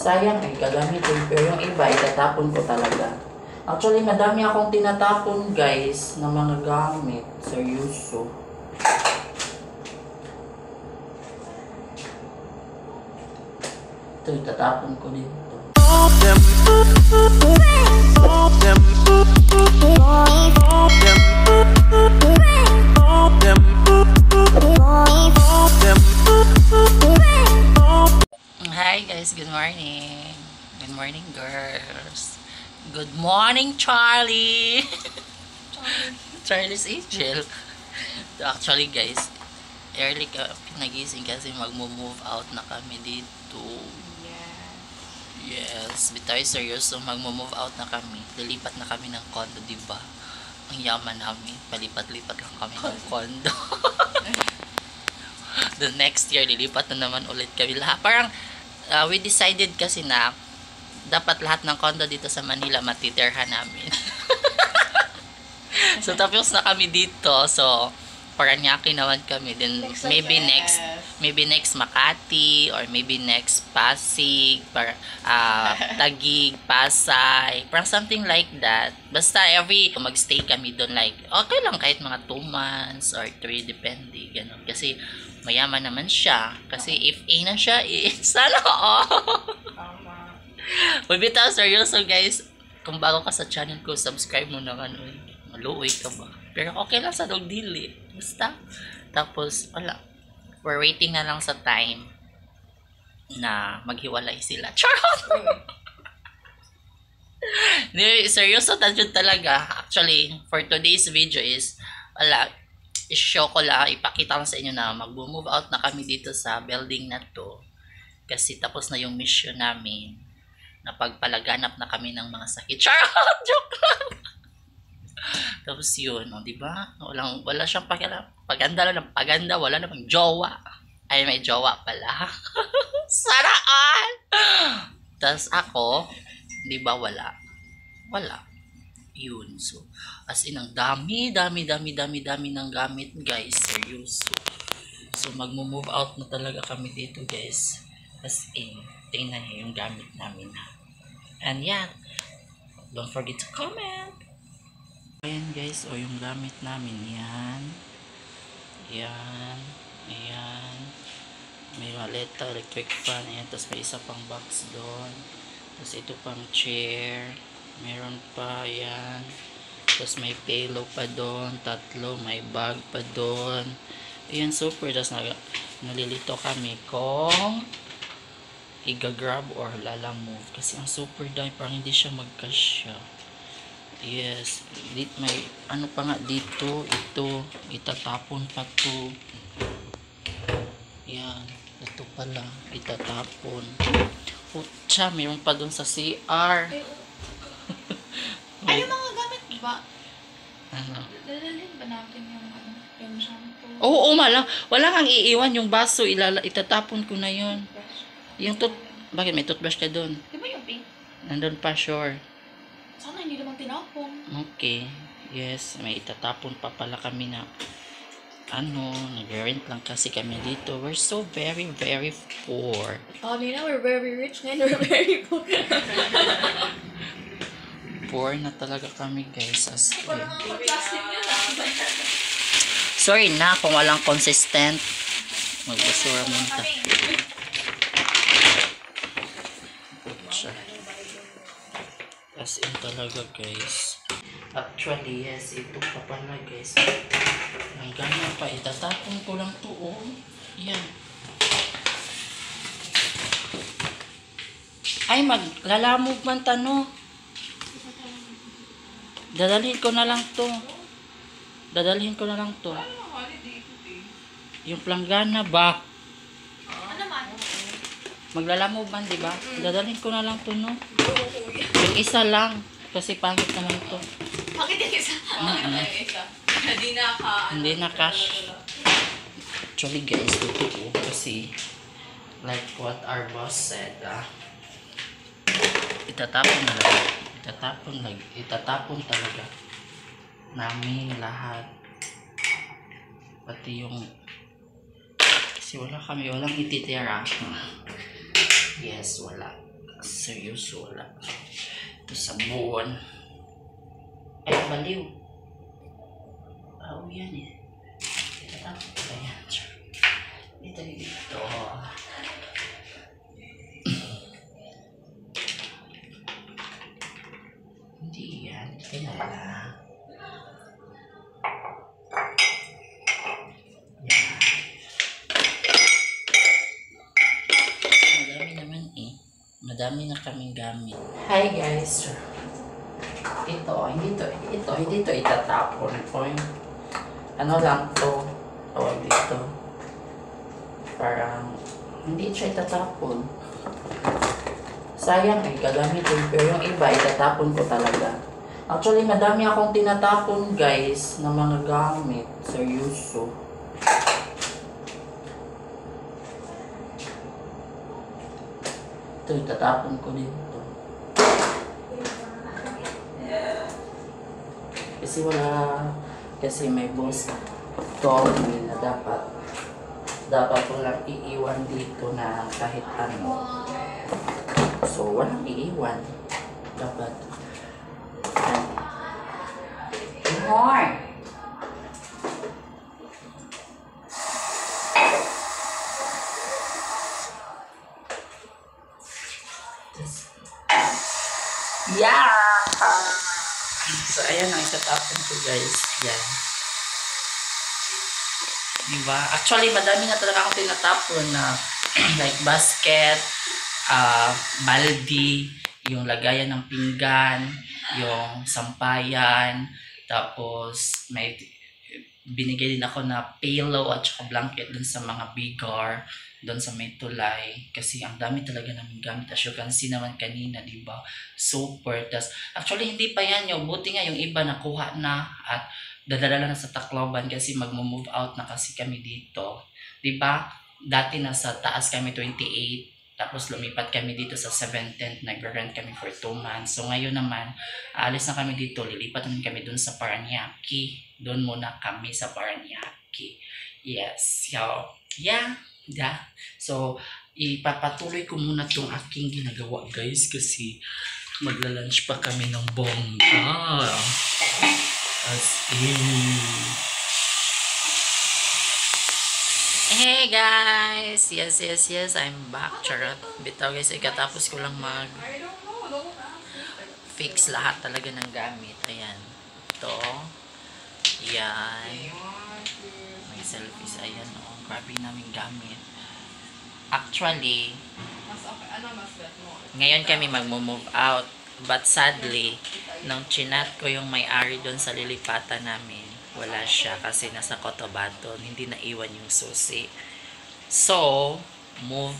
sayang ay gagamitin. Pero yung iba, itatapon ko talaga. Actually, madami akong tinatapon guys ng mga gamit. Seryoso. Ito, itatapon ko dito. Hi guys, good morning. Good morning girls. Good morning Charlie. Charlie's Angel. Actually guys, early ka pinagising kasi magmo-move out na kami dito. Yes, bitaw seryoso, magmo-move out na kami. Lilipat na kami ng condo, diba? Ang yaman namin. Palipat-lipat lang kami ng condo. The next year, lilipat na naman ulit kami. Parang, we decided kasi na dapat lahat ng condo dito sa Manila matitirhan namin. So, tapos na kami dito. So, Paranaque naman kami. Then, maybe next Makati or maybe next Pasig, Taguig, Pasay, parang something like that. Basta every magstay kami doon, like okay lang kahit mga 2 months or 3, depende, ganun. Kasi mayaman naman siya. Kasi if A na siya, sana Mabitaw seryoso guys. Kung bago ka sa channel ko, subscribe mo naman. Maluoy ka ba? Pero okay lang sa dog dili. Basta. Tapos, wala. We're waiting na lang sa time na maghiwalay sila. Charot! Seryoso tayo talaga. Actually, for today's video is, wala, i-show ko lang, ipakita lang sa inyo na mag-move out na kami dito sa building na to. Kasi tapos na yung mission namin na pagpalaganap na kami ng mga sakit. Charot! Joke lang! Tapos yun, diba? Wala siyang paganda lang ng paganda, wala namang jowa. Ay, may jowa pala. Saraan! Tapos ako, diba, wala. Yun. So, as in, ang dami ng gamit, guys. Seryoso. So, magmo-move out na talaga kami dito, guys. As in, tingnan niyo yung gamit namin. And yeah, don't forget to comment. Ayan guys, yung gamit namin, yan, may maleta, electric fan, ayan, tapos may isa pang box doon, tapos ito pang chair, meron pa, yan, tapos may pillow pa doon, 3, may bag pa doon, ayan, super. Tapos nalilito kami kung i-grab or lalamove, kasi ang super dahil parang hindi siya magkasya. Yes, may ano pa nga dito, ito itatapon pa to. Yan, ito pala itatapon. Putya, mayroon pa dun sa CR. Ay, yung mga gamit ba? Ano? Dadalhin ba natin yung shampoo? Oo, wala kang iiwan yung baso, itatapon ko na yun. Yung bakit may toothbrush ka dun? Di ba yung pink? Nandun pa, sure. Sana hindi naman tinapon. Okay. Yes, may itatapon pa pala kami na nag-rent lang kasi kami dito. We're so very poor. Now we're very rich, ngayon we're very poor. Poor na talaga kami guys. As Parang ang plastic niya na. Sorry na kung walang consistent. Magbasura muna. As in talaga guys. Actually yes, ito pa pala guys. Ang gana pa, itatapon ko lang to. Yan. Ay, maglalamog man tano. Dadalhin ko na lang to. Yung planggana ba? Ano man? Maglalamog man, di ba? Dadalhin ko na lang to, no? Yung isa lang. Kasi pangit naman to. Bakit yung isa? Hindi na cash. Actually guys, totoo. Kasi, like what our boss said, itatapon talaga namin lahat. Pati yung, kasi walang ititira. Yes, wala. Seryoso, wala. Sa buwan. Ay, baliw. Oh, yan eh. Ayan. Dito. Hindi yan. Kaya lang. Madami na kaming gamit. Hi guys. Hindi to itatapon. Ano lang to. Tawag dito. Parang hindi siya itatapon. Sayang eh, gagamitin. Pero yung iba, itatapon ko talaga. Actually, madami akong tinatapon guys na mga gamit. Seryoso. Ito, itatapon ko dito. Kasi may boss told me na dapat ko lang iiwan dito na kahit ano. So, walang iiwan. Dapat. More! Yeah! So, ayan ang itatapon ko guys. Yan. Diba? Actually, madami na talaga akong tinatapon na like basket, baldi, yung lagayan ng pinggan, yung sampayan, tapos may binigay din ako na pillow at saka blanket dun sa mga bigar, dun sa may tulay, kasi ang dami talaga namin gamit. As you can see naman kanina, diba? Super. Tas, actually, hindi pa yan yung, buti nga yung iba nakuha na at dadala na sa Tacloban kasi mag-move out na kasi kami dito. Diba? Dati nasa taas kami 28, tapos lumipat kami dito sa 7th tent, nag-rent kami for 2 months. So ngayon naman, alis na kami dito, lilipat naman kami dun sa Paranaque. Doon muna kami sa Paranaque. Yes. So, yeah. So, ipapatuloy ko muna itong aking ginagawa guys kasi magla-lunch pa kami ng bongga. As in. Hey guys! Yes, I'm back. Charot. Bitaw guys, ikatapos ko lang fix lahat talaga ng gamit. Ayan. Ito. Yan. May selfies. Ayan. Oh, grabe namin gamit. Actually, ngayon kami mag-move out. But sadly, nung chinat ko yung may-ari doon sa lilipatan namin, wala siya kasi nasa Cotabato, hindi naiwan yung susi. So, move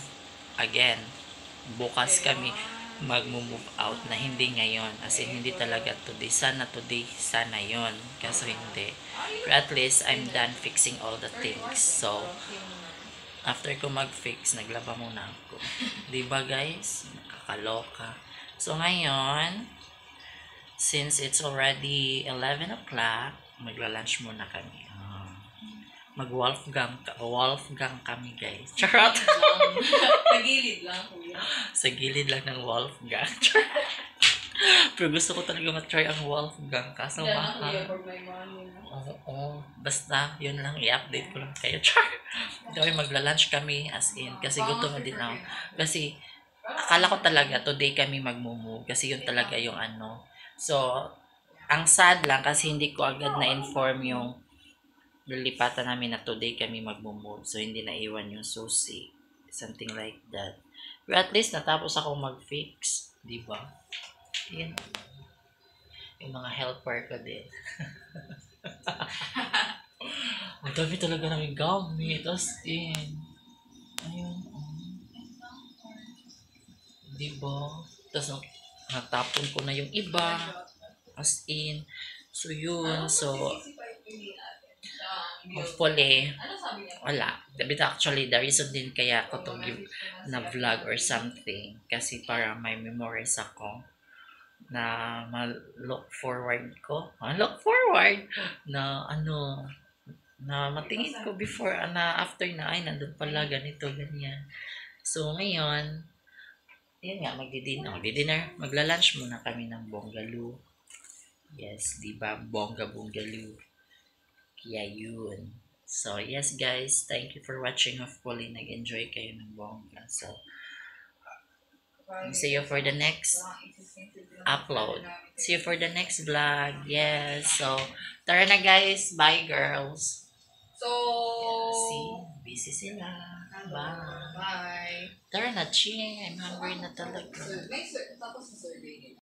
again. Bukas kami mag-move out na hindi ngayon. As in, hindi talaga today. Sana yon. Kaso hindi. But at least, I'm done fixing all the things. So, after ko mag-fix, naglaba muna ako. Diba guys? Nakakaloka. So, ngayon, since it's already 11 o'clock, magla-lunch muna kami. Mag-Wolfgang kami, guys. Charot! Sa gilid lang, kuya. Sa gilid lang ng Wolfgang. Pero gusto ko talaga matry ang Wolfgang. Kaso mahal. Oo. Basta, yun lang. I-update ko lang kayo. Char! Kami magla-lunch kami as in. Kasi gutom na din ako. Kasi, akala ko talaga today kami mag-move. Kasi yun talaga yung ano. So, ang sad lang kasi hindi ko agad na-inform yung lilipatan namin na today kami mag-move. So, hindi naiwan yung susi. Something like that. But at least, natapos ako mag-fix. Diba? Yan. Yung mga helper ko din. Ang dami talaga namin gamit. As in. Ayun. Diba? Tapos, natapon ko na yung iba. As in. So, yun. So, hopefully, wala. But actually, the reason din kaya ako to give na vlog or something, kasi para may memories ako na ma-look forward ko. Look forward na ano, na matingin ko before, na after na, ay, nandun pala, ganito, ganyan. So, ngayon, Yun nga, magdi-dinner. Magla-lunch muna kami ng Bongaloo. Yes, di ba? Bongaloo. Kaya yun. So, yes guys, thank you for watching. Hopefully, nag-enjoy kayo ng bongga. So, see you for the next upload. See you for the next vlog. Yes. So, tara na guys. Bye girls. So, See, busy sila. Bye. bye. Tara na, ching. I'm hungry na talaga. Tapos sa survey nila.